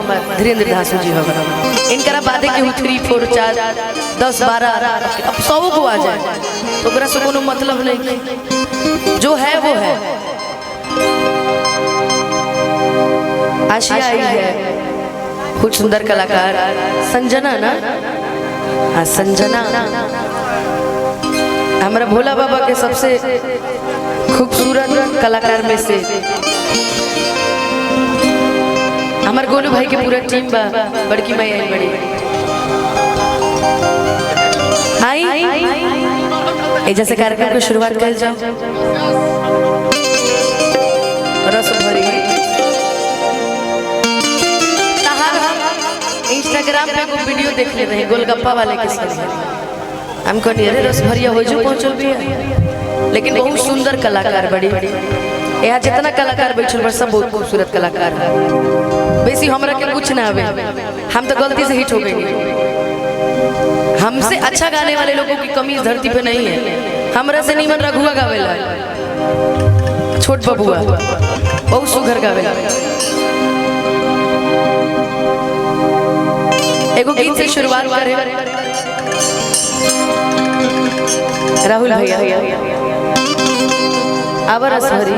हमारे धीरेन्द्र धासु जी होगा इनकरा बादे के 3 4 4 10 12 अब 100 को आ जाए तो ओकरा से कोनो मतलब नहीं, जो है वो है। आशिया आई है कुछ सुंदर कलाकार संजना ना, हाँ संजना हमारा भोला बाबा के सबसे खूबसूरत कलाकार में से। हमारे गोलू भाई के पूरा टीम बा, बड़की माई आई बड़ी आई जैसे कार्यक्रम की शुरुआत कर जाओ। रस भरी इंस्टाग्राम पे को वीडियो देख ले रहे गोलगप्पा वाले के साथ हम कहनी अरे रस भरिया हो जो पहुंचल भी है, लेकिन बहुत सुंदर कलाकार बड़ी यहाँ जितना कलाकार बैठल बड़ सब बहुत खूबसूरत कलाकार है। बेसी हमरा के कुछ ना आवे, हम तो गलती से हिट हो गए। हमसे अच्छा गाने वाले लोगों की कमी इस धरती पे नहीं है। हमरा से नीमन रघुआ गावेला, छोट बबुआ बहुत सुघर गावेला। एगो गीत से शुरुआत करे राहुल भैया आवर हरी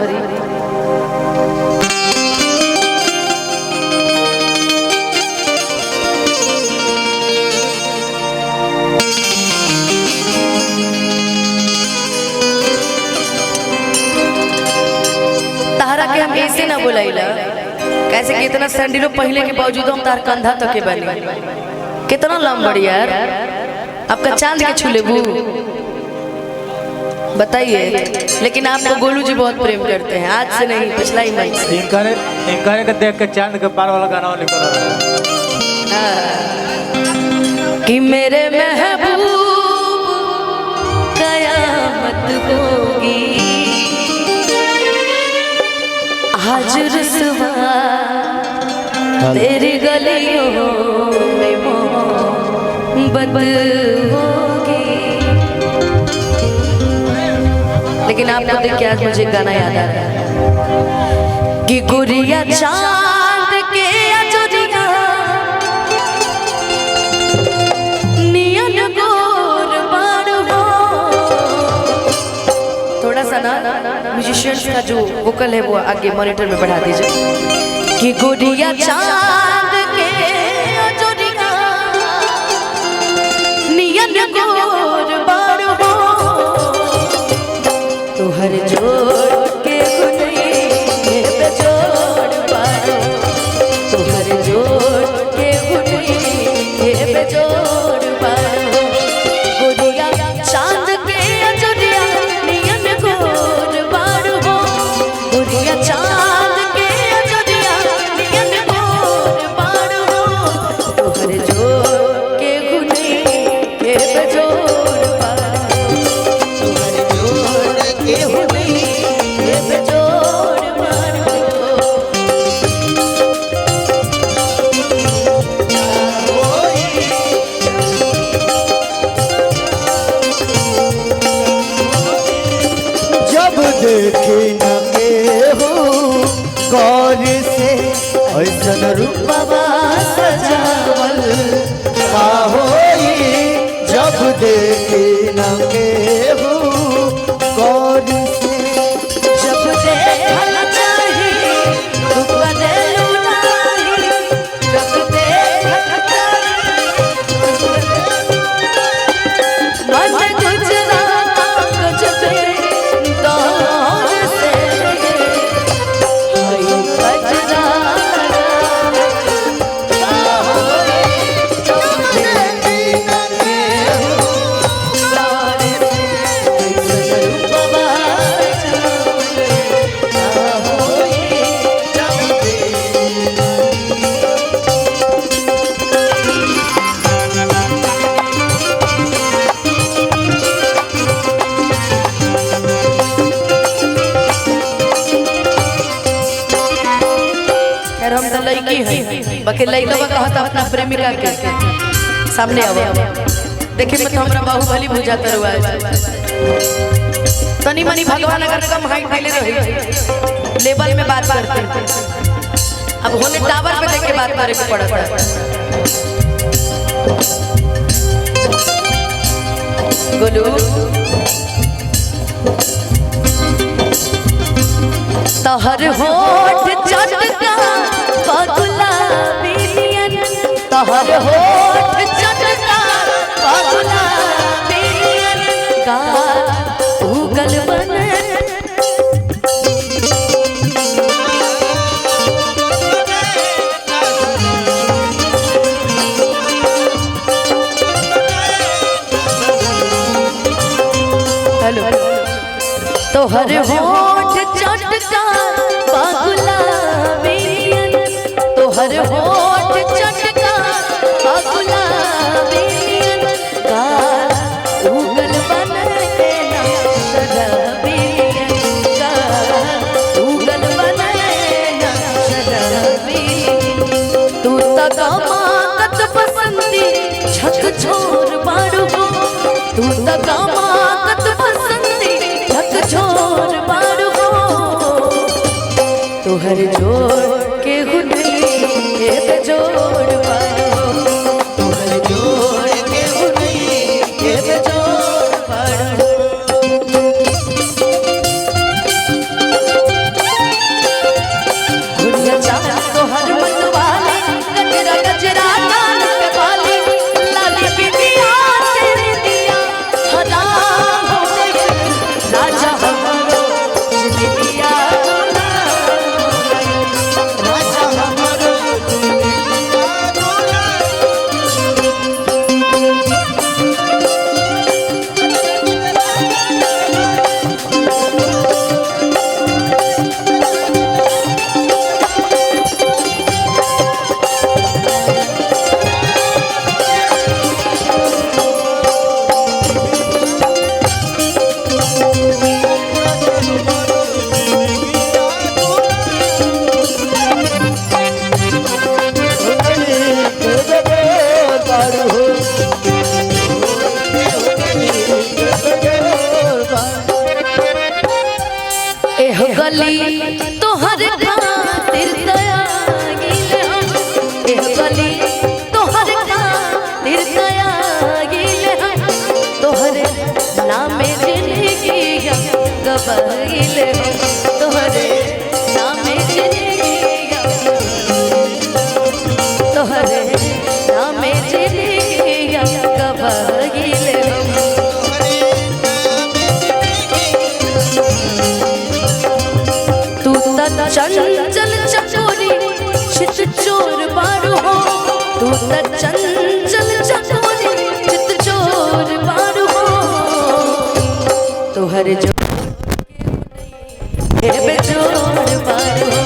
तारा के हम ऐसे ना बुलाइला कैसे कि इतना सैंडलो पहले के बावजूद हम तार कंधा तक के बनी कितना लंबड़ी यार आपका चांद के छू लेबू बताइए। लेकिन आपको गोलू जी बहुत प्रेम करते हैं, आज से नहीं पिछला ही महीना से। इनका के देख के चांद के पार वाला गाना निकल रहा है कि मेरे महबूब कयामत होगी आज रुसवा तेरी गलियों में मोहब्बत होगी। लेकिन आपको देख के आज मुझे गाना याद आ रहा है कि गुड़िया चांद के अजरिया नियन गोर बार हो। थोड़ा सा ना म्यूजिशियंस का जो वोकल है वो आगे मॉनिटर में बढ़ा दीजिए कि गुड़िया चांद के अजरिया नियन गोर बार हो। तो हर जोड़ के गुनिए पे जोड़ पारो, तो हर जोड़ के गुनिए पे जोड़ पारो। गुड़िया चांद के अजरिया नियन गोर बार हो, गुड़िया चांद के अजरिया नियन गोर बार हो। तो हर जोड़ के गुनिए पे जोड़ पारो, तो हर जोड़ के गुनिए पे जोड़ मारो। जब देखे न के हो गौर से ऐसन रूपवा सजावल का होई। जब देखे न के हो गौर से जब देखना चाहिए रुक बदलू नहीं, जब देखना चाहिए मन गुजरा गजबे दौर से हई गजरा हम तो लड़की है बाकी लड़का कहता अपना प्रेमिका के सामने आओ देखिए मत हमरा बाहुबली बुझाता हुआ तनी मनी भगवान अगर कम हाइट ले रही लेवल में बात करते अब होने टावर पे देख के बात करे के पड़ता है। गोलू तहर होठ चटका गुलाबी नियन, तहर होठ चटका गुलाबी नियन, गाल उगल बने तोहर होठ चटका गुलाबी नियन, तोहर होठ चटका गुलाबी नियन, गाल उगल बने ना शराबी नियन, गाल उगल बने ना शराबी। तू तक मांगत पसंदी छक छोर बारू हो, तू तक मांगत पसंदी छोर बारू हो, तोहर जोड़ के हुनई के जोड़ बारू हो, तोहर जोड़ के हुनई के जोड़ बारू हो। दुनिया चाह तोहर मतवाली गजरा गजरा कान पे वाली लाली बिटिया तेरे दिया हराम हो गए राजा हमारो जिंदगिया राजा हमारो गली तोहर खातिर दया गिले हम, एह गली तोहर खातिर दया गिले हम, तोहर नामे जिंदगी गबहिले हम, तोहर नामे जिंदगी तोहर नामे जिंदगी गबहिले हम। चंचल चकोरी चित चोर बारू हो, तू चंचल चकोरी चित चोर बारू हो, तोहर जो बेजोड़ बारू हो,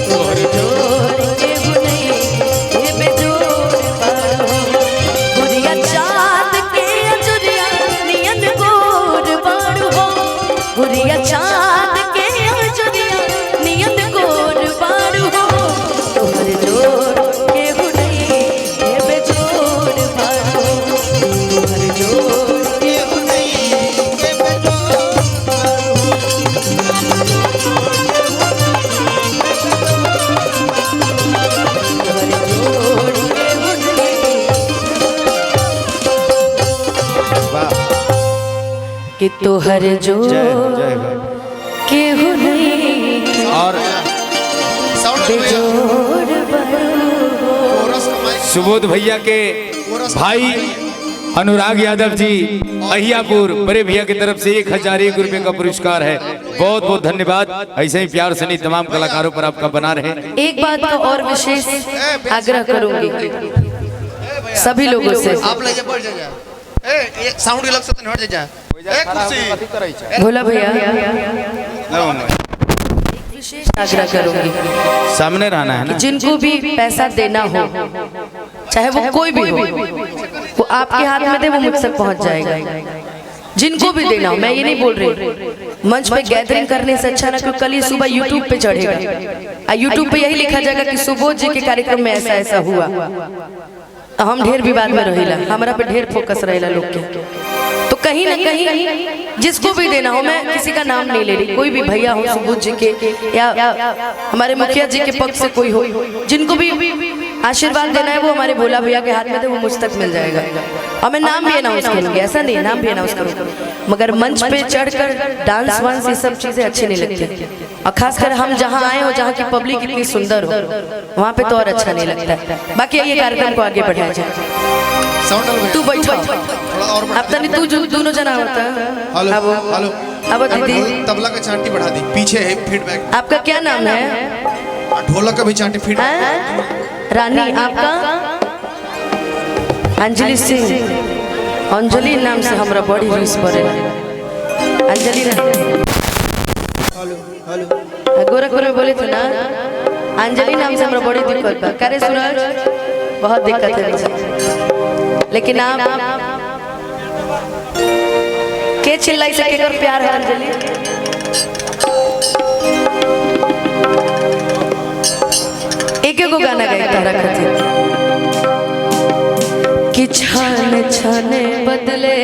तोहर जोड़ के बुनई के बेजोड़ बारू हो, गुड़िया चाँद के अजुरिया नियन गोर बारू हो, गुड़िया चाँद के अजुरिया नियन गोर बारू हो, तोहर जोड़ के बुनई के बेजोड़ बारू हो, तोहर जोड़ के बुनई के बेजोड़ बारू हो। कि तोहर जोड़ के हुनई और बेजोड़ सुबोध भैया के भाई अनुराग यादव जी अहियापुर बड़े भैया की तरफ से 1001 रुपए का पुरस्कार है। बहुत बहुत धन्यवाद। ऐसे ही प्यार सनी तमाम कलाकारों पर आपका बना रहे। एक बात का और विशेष आग्रह करूंगी सभी लोगों से, आप ले जा बढ़ जा ए साउंड अलग से हट जा ए कुर्सी भोला भैया विशेष आग्रह करूंगी सामने रहना है ना, जिनको भी पैसा देना हो चाहे वो कोई भी हो, वो आपके हाथ में दे वो मुझ तक पहुंच जाएगा। जिनको भी देना हो, मैं ये नहीं बोल रही मंच पे गैदरिंग करने से अच्छा ना, क्योंकि कल ही सुबह यूट्यूब पे चढ़ेगा, यूट्यूब पे यही लिखा जाएगा कि सुबोध जी के कार्यक्रम में ऐसा ऐसा हुआ, हम ढेर विवाद में रहेला, हमारा पे ढेर फोकस रहेला लोग के। तो कहीं ना कहीं जिसको भी देना हो, मैं किसी का नाम नहीं ले रही, कोई भी भैया हो सुबोध जी के या हमारे मुखिया जी के पक्ष से कोई हो, जिनको भी आशीर्वाद देना है वो हमारे भोला भैया के हाथ में दे, वो मुझ तक मिल जाएगा। और मैं नाम भी अनाउंस करूंगी, ऐसा नहीं नाम भी अनाउंस करूंगी, मगर मंच पे चढ़कर डांस वांस ये सब चीजें अच्छी नहीं लगती, और खासकर हम जहाँ आए हो जहाँ की पब्लिक इतनी सुंदर हो वहाँ पे तो और अच्छा नहीं लगता है। बाकी ये कार्यक्रम को आगे बढ़ाया जाए। साउंड डाल तू बैठो, थोड़ा और बढ़ा। अब तनी तू दोनों जना होता है। हेलो हेलो अब दीदी तबला का चांटी बढ़ा दी, पीछे है फीडबैक। आपका क्या नाम है? ढोलक का भी चांटी फीडबैक। हैं? रानी, आपका? अंजलि सिंह। अंजलि नाम से हमरा बड़ी रीस पड़े। अंजलि गोरखपुर में बोले थे ना, अंजलि नाम से हमरा बड़ी दिक्कत बा। करे सूरज, बहुत दिक्कत है, लेकिन आप के चिल्लाई से केकर प्यार है अंजलि? एक एगो गाना गाई तारा खातिर कि छाने छाने बदले